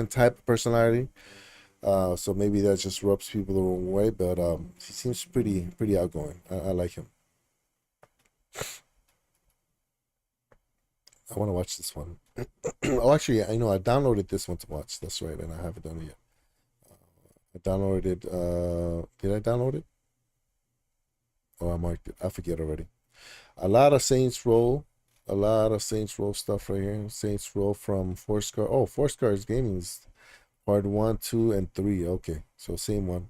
type personality. So maybe that just rubs people the wrong way, but he seems pretty outgoing. I like him. I want to watch this one. Oh, actually, I know I downloaded this one to watch. That's right, and I haven't done it yet. I downloaded it. Did I download it? Oh, I marked it. I forget already. A lot of Saints Row. A lot of Saints Row stuff right here. Saints Row from Foursquare. Oh, Foursquare's Gaming's part 1, 2, and 3. Okay, so same one.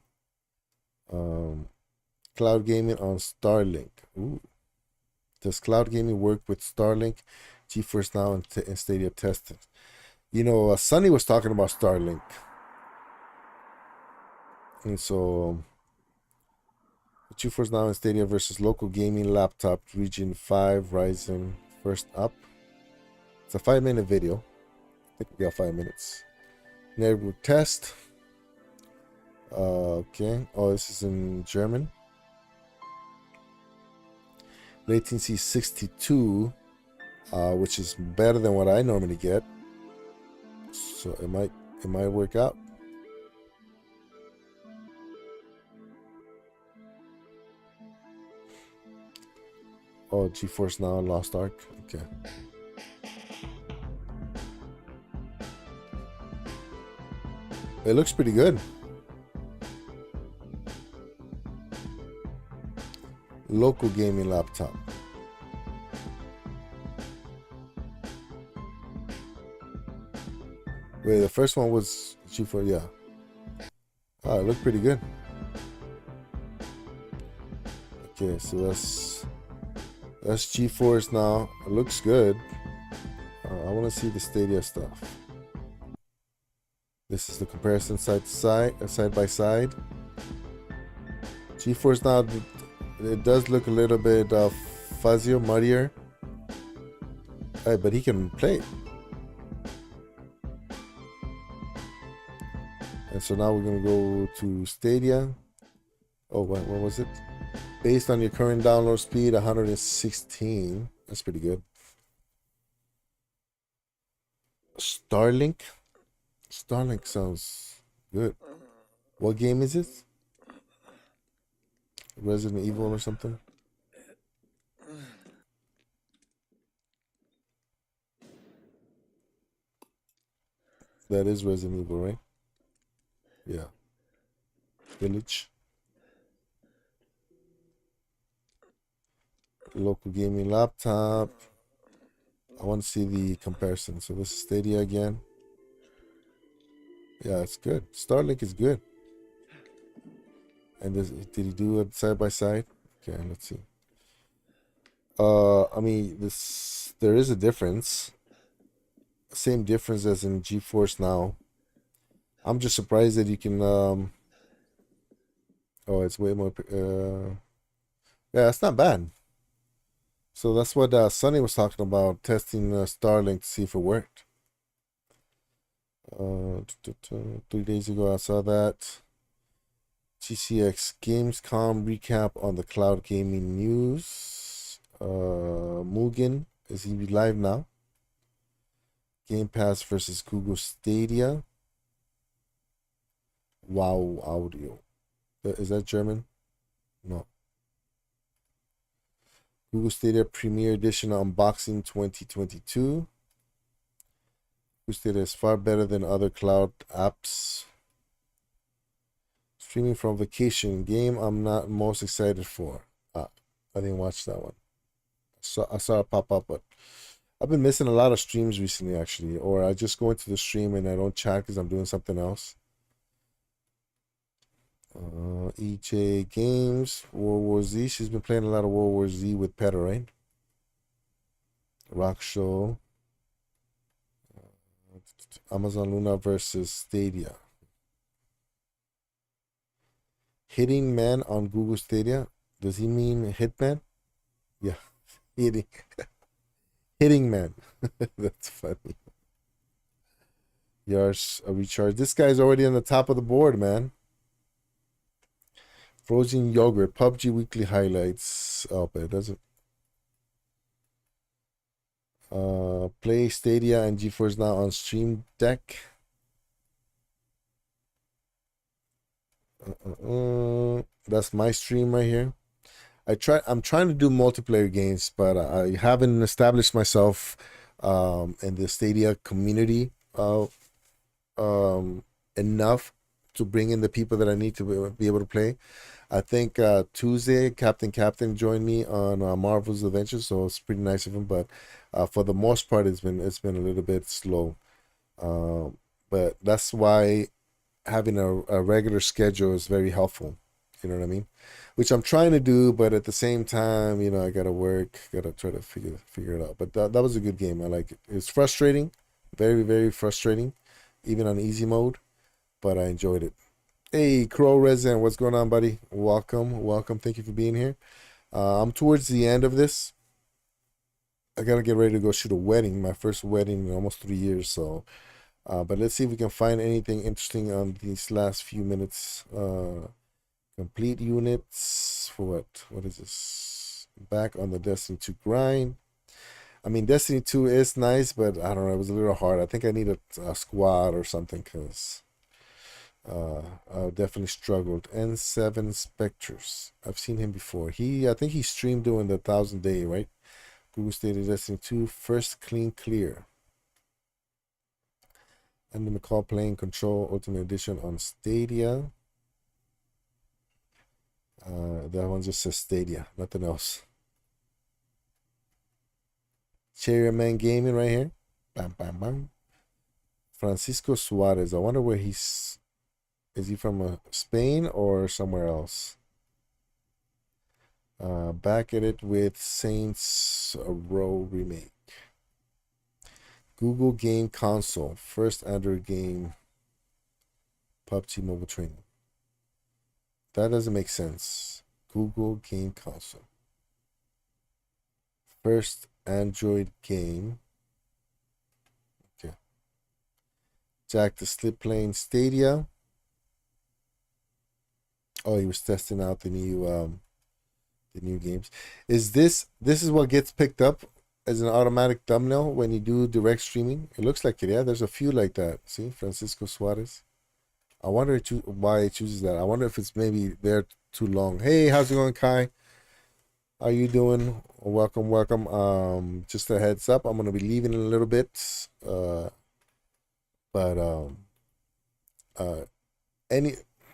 Cloud gaming on Starlink. Ooh. Does cloud gaming work with Starlink, GeForce Now, and Stadia testing? Sunny was talking about Starlink. And so, GeForce Now and Stadia versus local gaming laptop, Region 5, Ryzen, first up. It's a 5-minute video. I think we got 5 minutes. Network test. Okay. Oh, this is in German. Latency 62, which is better than what I normally get. So it might work out. Oh, GeForce Now, Lost Ark. Okay. It looks pretty good. Local gaming laptop. Wait, the first one was GeForce, yeah. Oh, it looked pretty good. Okay, so that's GeForce Now. It looks good. I want to see the Stadia stuff. This is the comparison side by side. GeForce Now, it does look a little bit fuzzier, muddier. But he can play. And so now we're going to go to Stadia. Oh, what was it? Based on your current download speed, 116. That's pretty good. Starlink. Starlink sounds good. What game is it? Resident Evil or something? That is Resident Evil, right? Yeah. Village. Local gaming laptop. I want to see the comparison. So this is Stadia again. Yeah, it's good. Starlink is good. And did he do it side by side? Okay, let's see. I mean, there is a difference. Same difference as in GeForce Now. I'm just surprised that you can. Oh, it's way more. Yeah, it's not bad. So that's what Sonny was talking about, testing Starlink to see if it worked. 3 days ago, I saw that. TCX Gamescom recap on the cloud gaming news. Mugen, is he live now? Game Pass versus Google Stadia. Wow Audio. Is that German? No. Google Stadia Premier Edition Unboxing 2022. Google Stadia is far better than other cloud apps. Streaming from vacation. Game I'm not most excited for. I didn't watch that one. I saw it pop up, but I've been missing a lot of streams recently, actually. Or I just go into the stream and I don't chat because I'm doing something else. EJ Games, World War Z. She's been playing a lot of World War Z with Peta, right? Rock Show. Amazon Luna versus Stadia. Hitting Man on Google Stadia. Does he mean Hitman? Yeah, hitting Man. That's funny. Yars a recharge. This guy's already on the top of the board, man. Frozen Yogurt, PUBG weekly highlights. Oh, but it doesn't. Play Stadia and GeForce Now on Stream Deck. That's my stream right here. I'm trying to do multiplayer games, but I haven't established myself in the Stadia community enough to bring in the people that I need to be able to play. I think Tuesday, Captain joined me on Marvel's Adventures, so it's pretty nice of him. But for the most part, it's been a little bit slow. But that's why having a regular schedule is very helpful. You know what I mean? Which I'm trying to do, but at the same time, you know, I gotta work, gotta try to figure it out. But that was a good game. I like it. It's frustrating, very, very frustrating, even on easy mode. But I enjoyed it. Hey, Crow Resident, what's going on, buddy? Welcome. Thank you for being here. I'm towards the end of this. I gotta get ready to go shoot a wedding, my first wedding in almost 3 years. So, but let's see if we can find anything interesting on these last few minutes. Complete units for what? What is this? Back on the Destiny 2 grind. I mean, Destiny 2 is nice, but I don't know. It was a little hard. I think I need a squad or something because I definitely struggled. N7 Spectres. I've seen him before. I think he streamed doing the 1,000 day, right? Google Stadia Destiny 2 first clean clear. Andy McCall playing Control Ultimate Edition on Stadia. That one just says Stadia, nothing else. Cherry Man Gaming right here. Bam, bam, bam. Francisco Suarez. I wonder where is he from Spain or somewhere else? Back at it with Saints Row remake. Google Game Console. First Android game. PUBG mobile training. That doesn't make sense. Google Game Console. First Android game. Okay. Jack the Slip playing Stadia. Oh, he was testing out the new games. This is what gets picked up as an automatic thumbnail when you do direct streaming? It looks like it, yeah. There's a few like that. See, Francisco Suarez. I wonder why it chooses that. I wonder if it's maybe there too long. Hey, how's it going, Kai? How you doing? Welcome. Just a heads up, I'm gonna be leaving in a little bit.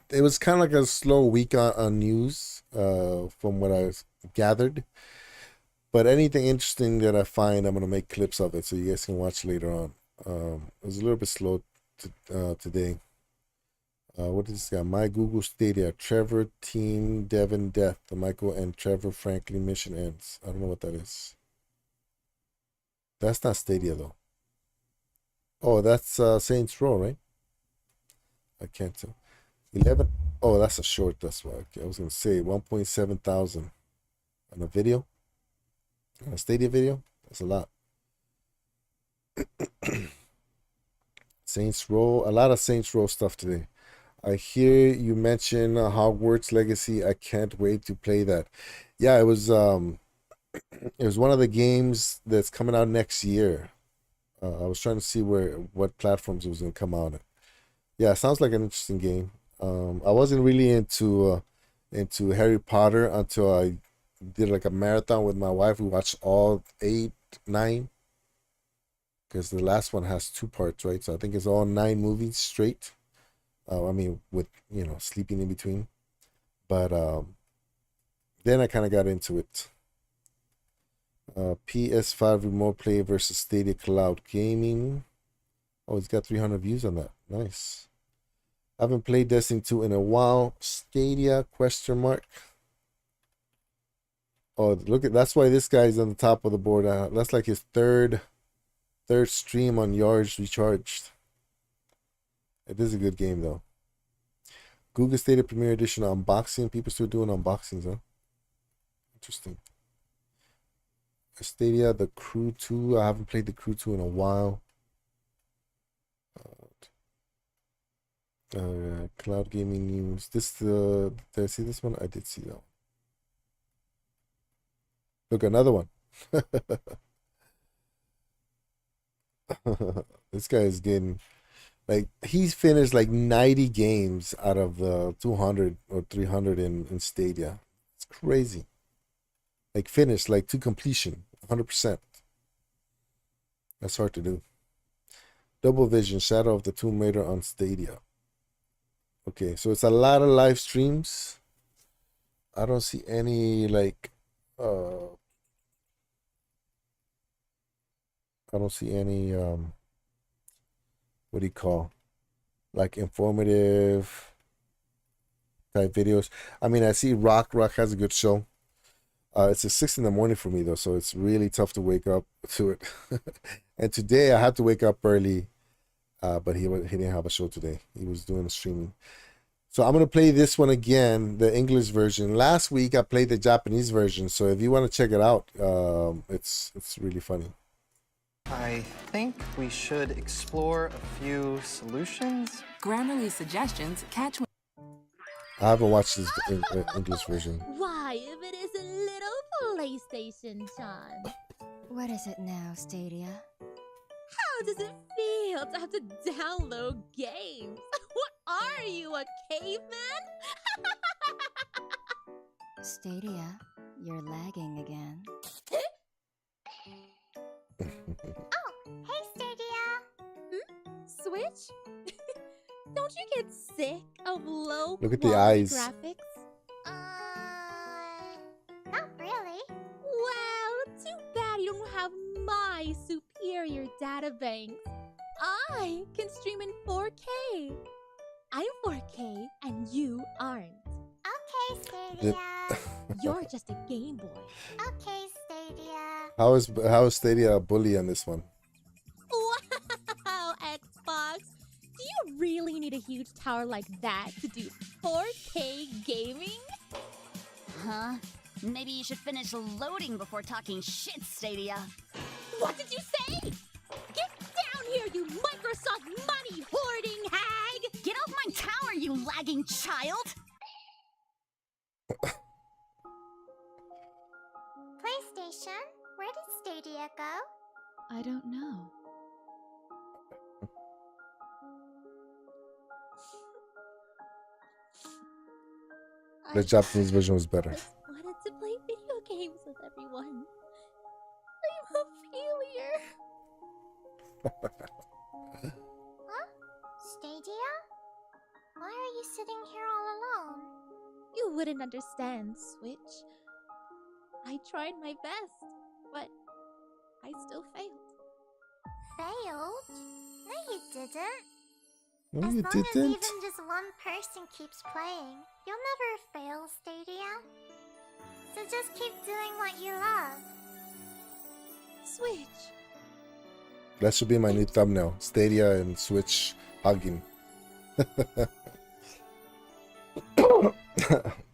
It was kind of like a slow week on news, from what I gathered. But anything interesting that I find, I'm gonna make clips of it so you guys can watch later on. It was a little bit slow today. What is this guy? My Google Stadia. Trevor Team Devin Death. The Michael and Trevor Franklin mission ends. I don't know what that is. That's not Stadia though. Oh, that's Saints Row, right? I can't tell. 11. Oh, that's a short. That's why. Okay, I was gonna say 1.7 thousand on a video. A Stadia video? That's a lot. Saints Row, a lot of Saints Row stuff today. I hear you mention Hogwarts Legacy. I can't wait to play that. Yeah, it was one of the games that's coming out next year. I was trying to see what platforms it was going to come out at. Yeah, it sounds like an interesting game. I wasn't really into Harry Potter until I did like a marathon with my wife. We watched all 8, 9, because the last one has 2 parts, right? So I think it's all 9 movies straight. I mean, with sleeping in between. But then I kind of got into it. PS5 remote play versus Stadia Cloud Gaming. Oh, it's got 300 views on that. Nice. I haven't played Destiny 2 in a while. Stadia ? Oh, look at that's why this guy's on the top of the board. That's like his third stream on Yards Recharged. It is a good game though. Google Stadia Premier Edition unboxing. People still doing unboxings, huh? Interesting. Stadia, the Crew 2. I haven't played the Crew 2 in a while. Cloud gaming news. Did I see this one? I did see that one. Look, another one. This guy is getting like he's finished like 90 games out of the 200 or 300 in Stadia. It's crazy. Like finished like to completion, 100%. That's hard to do. Double Vision, Shadow of the Tomb Raider on Stadia. Okay, so it's a lot of live streams. I don't see any like I don't see any what do you call like informative type videos. I mean, I see Rock has a good show. It's at 6 in the morning for me though, so it's really tough to wake up to it. And today I had to wake up early, but he didn't have a show today. He was doing the streaming. So I'm gonna play this one again, the English version. Last week I played the Japanese version, so if you want to check it out, it's really funny. I think we should explore a few solutions. Grammarly suggestions catch. I haven't watched this English version. Why, if it is a little PlayStation, John. What is it now, Stadia? How does it feel to have to download games? What are you, a caveman? Stadia, you're lagging again. Oh, hey, Stadia. Switch? Don't you get sick of low Look at the quality eyes. graphics? Not really. Well, too bad you don't have my superior data banks. I can stream in 4K. I'm 4K and you aren't. Okay, Stadia. You're just a Game Boy. Okay, Stadia. How is Stadia a bully on this one? Wow, Xbox. Do you really need a huge tower like that to do 4K gaming? Huh? Maybe you should finish loading before talking shit, Stadia. What did you say? Get down here, you Microsoft money hoarding hag! Get off my tower, you lagging child! PlayStation, where did Stadia go? I don't know. The Japanese version was better. I just wanted to play video games with everyone. I'm a failure. Huh? Stadia? Why are you sitting here all alone? You wouldn't understand, Switch. I tried my best, but I still failed. Failed? No, you didn't. No, As you long as didn't. even just one person keeps playing, you'll never fail, Stadia. So just keep doing what you love. Switch. That should be my new thumbnail. Stadia and Switch hugging.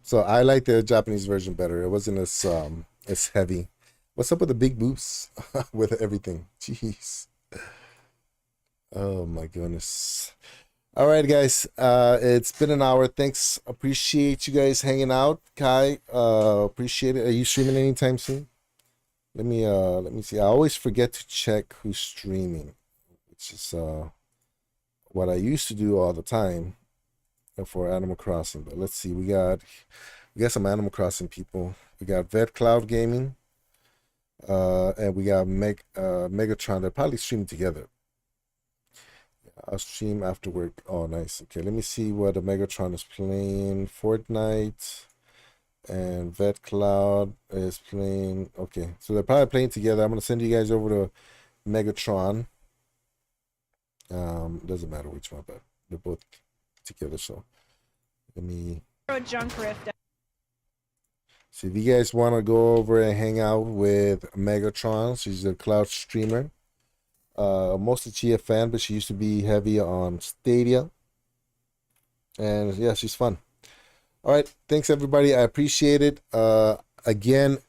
So I like the Japanese version better. It wasn't as heavy. What's up with the big boobs with everything? Jeez. Oh my goodness. All right, guys. It's been an hour. Thanks. Appreciate you guys hanging out. Kai, appreciate it. Are you streaming anytime soon? Let me see. I always forget to check who's streaming, which is what I used to do all the time for Animal Crossing. But let's see. We got some Animal Crossing people. We got Vet Cloud Gaming. And we got Megatron. They're probably streaming together. I'll stream after work. Oh, nice. Okay, let me see what the Megatron is playing. Fortnite and Vet Cloud is playing. Okay, so they're probably playing together. I'm gonna send you guys over to Megatron. Doesn't matter which one, but they're both together. So let me throw a junk rift. so if you guys want to go over and hang out with Megatron, she's a cloud streamer. Mostly she a fan, but she used to be heavy on Stadia. And yeah, she's fun. All right, thanks everybody. I appreciate it. Again,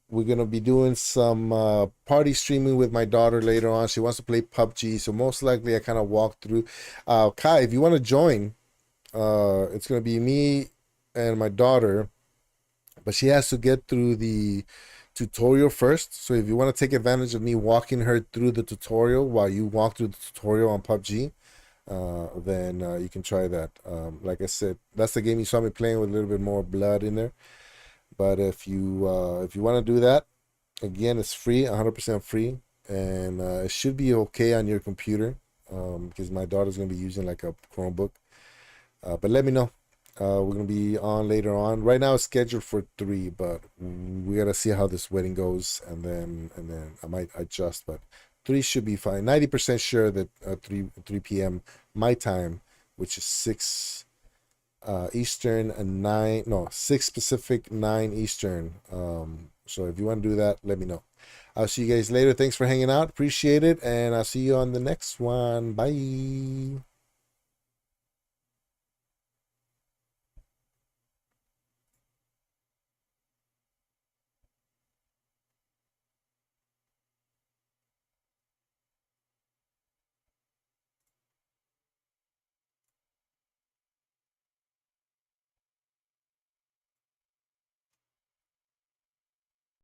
we're gonna be doing some party streaming with my daughter later on. She wants to play PUBG, so most likely I kind of walk through. Kai, if you want to join, it's gonna be me and my daughter, but she has to get through the tutorial first. So if you want to take advantage of me walking her through the tutorial while you walk through the tutorial on PUBG, then you can try that. Like I said, that's the game you saw me playing with a little bit more blood in there. But if you want to do that, again, it's free, 100% free, and it should be okay on your computer, because my daughter's gonna be using like a Chromebook. But let me know. We're gonna be on later on. Right now it's scheduled for 3, but we gotta see how this wedding goes, and then I might adjust. But 3 should be fine. 90% sure that 3 p.m. my time, which is 6 Eastern and 6 Pacific, 9 Eastern. So if you want to do that, let me know. I'll see you guys later. Thanks for hanging out. Appreciate it, and I'll see you on the next one. Bye.